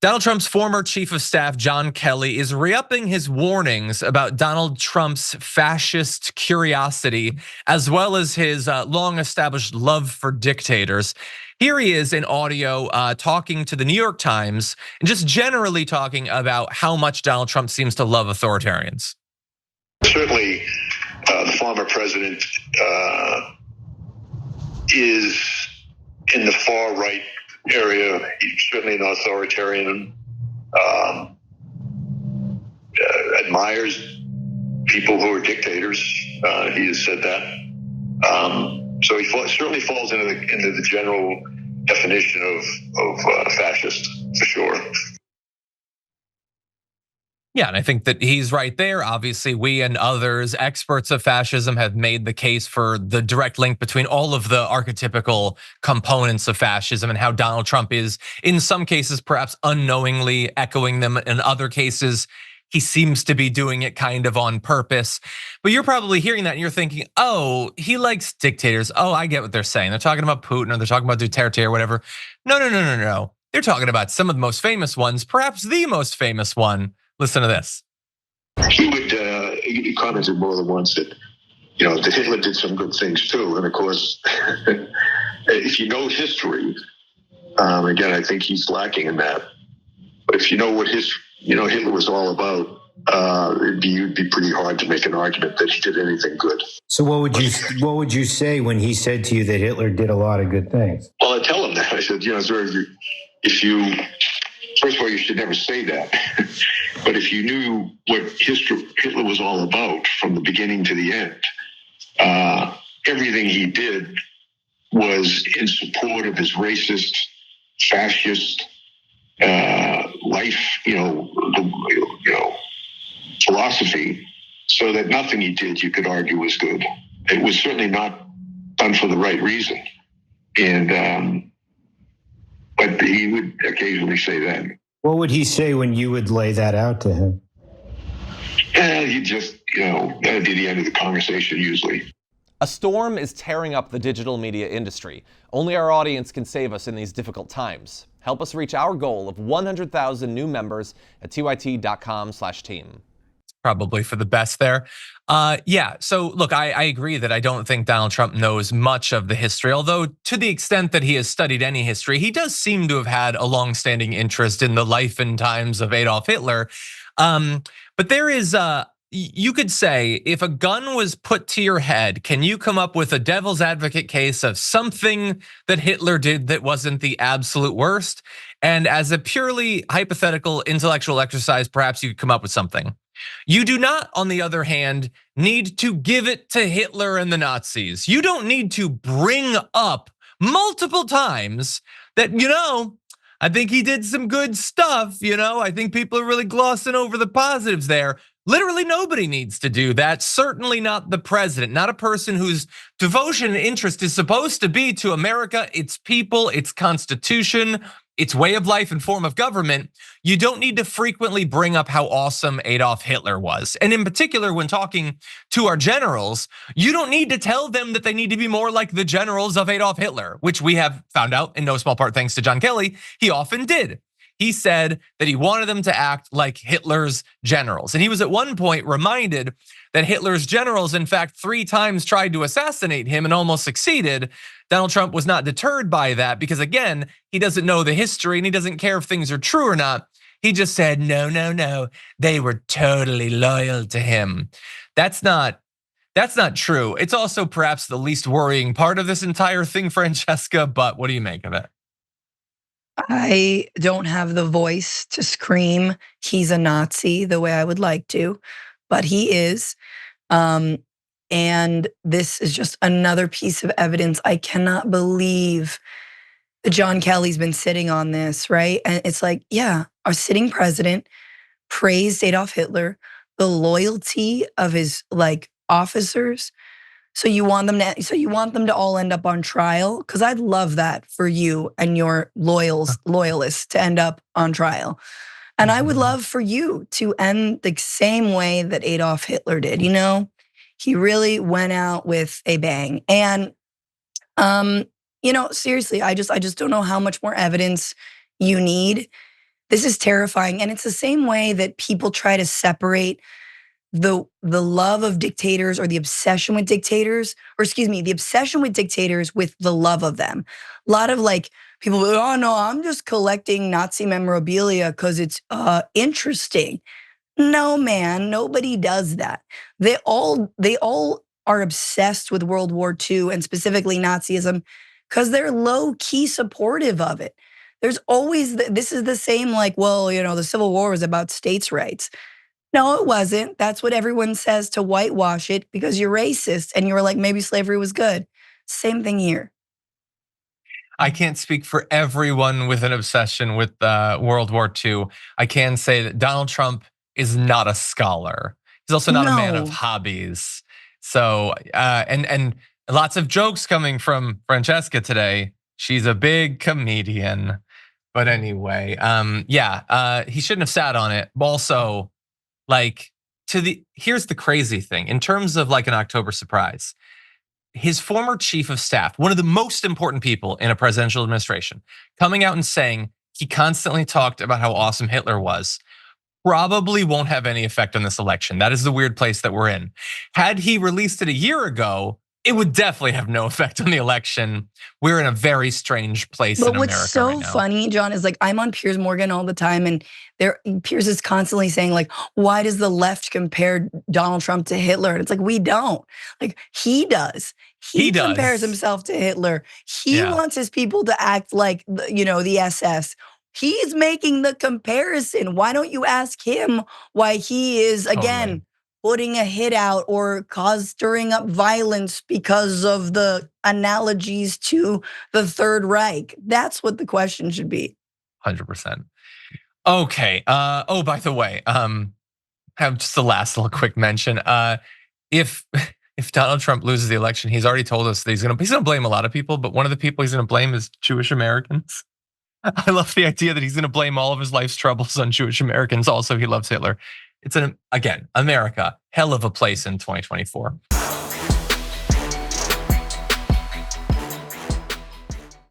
Donald Trump's former chief of staff, John Kelly, is re-upping his warnings about Donald Trump's fascist curiosity, as well as his long-established love for dictators. Here he is in audio talking to the New York Times and just generally talking about how much Donald Trump seems to love authoritarians. Certainly, the former president is in the far right area. He's certainly an authoritarian, admires people who are dictators. He has said that. So he certainly falls into the general definition of fascist, for sure. Yeah, and I think that he's right there. Obviously, we and others, experts of fascism, have made the case for the direct link between all of the archetypical components of fascism and how Donald Trump is, in some cases, perhaps unknowingly echoing them. In other cases, he seems to be doing it kind of on purpose. But you're probably hearing that and you're thinking, oh, he likes dictators. Oh, I get what they're saying. They're talking about Putin or they're talking about Duterte or whatever. No. They're talking about some of the most famous ones, perhaps the most famous one. Listen to this. He commented more than once that, that Hitler did some good things too. And of course, if you know history, again, I think he's lacking in that. But if you know what Hitler was all about, it'd be pretty hard to make an argument that he did anything good. So what would you say when he said to you that Hitler did a lot of good things? Well, I tell him that. I said, sir, first of all, you should never say that. But if you knew what Hitler was all about from the beginning to the end, everything he did was in support of his racist, fascist life, philosophy, so that nothing he did you could argue was good. It was certainly not done for the right reason. And but he would occasionally say that. What would he say when you would lay that out to him? He just, that would be the end of the conversation usually. A storm is tearing up the digital media industry. Only our audience can save us in these difficult times. Help us reach our goal of 100,000 new members at tyt.com/team. Probably for the best there. Yeah, so look, I agree that I don't think Donald Trump knows much of the history, although to the extent that he has studied any history, he does seem to have had a longstanding interest in the life and times of Adolf Hitler. But there is, you could say, if a gun was put to your head, can you come up with a devil's advocate case of something that Hitler did that wasn't the absolute worst? And as a purely hypothetical intellectual exercise, perhaps you could come up with something. You do not, on the other hand, need to give it to Hitler and the Nazis. You don't need to bring up multiple times that, I think he did some good stuff. I think people are really glossing over the positives there. Literally nobody needs to do that. Certainly not the president, not a person whose devotion and interest is supposed to be to America, its people, its constitution, its way of life and form of government. You don't need to frequently bring up how awesome Adolf Hitler was. And in particular, when talking to our generals, you don't need to tell them that they need to be more like the generals of Adolf Hitler, which we have found out in no small part thanks to John Kelly, he often did. He said that he wanted them to act like Hitler's generals. And he was at one point reminded that Hitler's generals, in fact, 3 times tried to assassinate him and almost succeeded. Donald Trump was not deterred by that because, again, he doesn't know the history and he doesn't care if things are true or not. He just said, no, they were totally loyal to him. That's not true. It's also perhaps the least worrying part of this entire thing, Francesca, but what do you make of it? I don't have the voice to scream he's a Nazi the way I would like to, but he is. And this is just another piece of evidence. I cannot believe that John Kelly's been sitting on this, right? And it's like, yeah, our sitting president praised Adolf Hitler, the loyalty of his officers. So you want them to all end up on trial? Because I'd love that for you and your loyalists to end up on trial. And I would love for you to end the same way that Adolf Hitler did. He really went out with a bang. And seriously, I just don't know how much more evidence you need. This is terrifying. And it's the same way that people try to separate the love of dictators or the obsession with dictators, or excuse me, the obsession with dictators with the love of them. A lot of like people, oh no, I'm just collecting Nazi memorabilia because it's interesting. No, man, nobody does that. They all are obsessed with World War II and specifically Nazism because they're low key supportive of it. There's always this is the same like, well, the Civil War was about states' rights. No, it wasn't. That's what everyone says to whitewash it because you're racist and you were like, maybe slavery was good. Same thing here. I can't speak for everyone with an obsession with World War II. I can say that Donald Trump is not a scholar. He's also not a man of No. hobbies. So, and lots of jokes coming from Francesca today. She's a big comedian. But anyway, he shouldn't have sat on it. Also, like here's the crazy thing in terms of like an October surprise. His former chief of staff, one of the most important people in a presidential administration, coming out and saying he constantly talked about how awesome Hitler was, probably won't have any effect on this election. That is the weird place that we're in. Had he released it a year ago, it would definitely have no effect on the election. We're in a very strange place But in what's America so right now. funny, John, is like I'm on Piers Morgan all the time, and Piers is constantly saying like, "Why does the left compare Donald Trump to Hitler?" And it's like we don't. Like he does. He compares does. himself to Hitler. He Yeah. wants his people to act like the SS. He's making the comparison. Why don't you ask him why he is again Totally. putting a hit out or stirring up violence because of the analogies to the Third Reich? That's what the question should be. 100%. Okay. By the way, have just the last little quick mention. If Donald Trump loses the election, he's already told us that he's gonna blame a lot of people, but one of the people he's gonna blame is Jewish Americans. I love the idea that he's gonna blame all of his life's troubles on Jewish Americans. Also, he loves Hitler. It's again, America, hell of a place in 2024.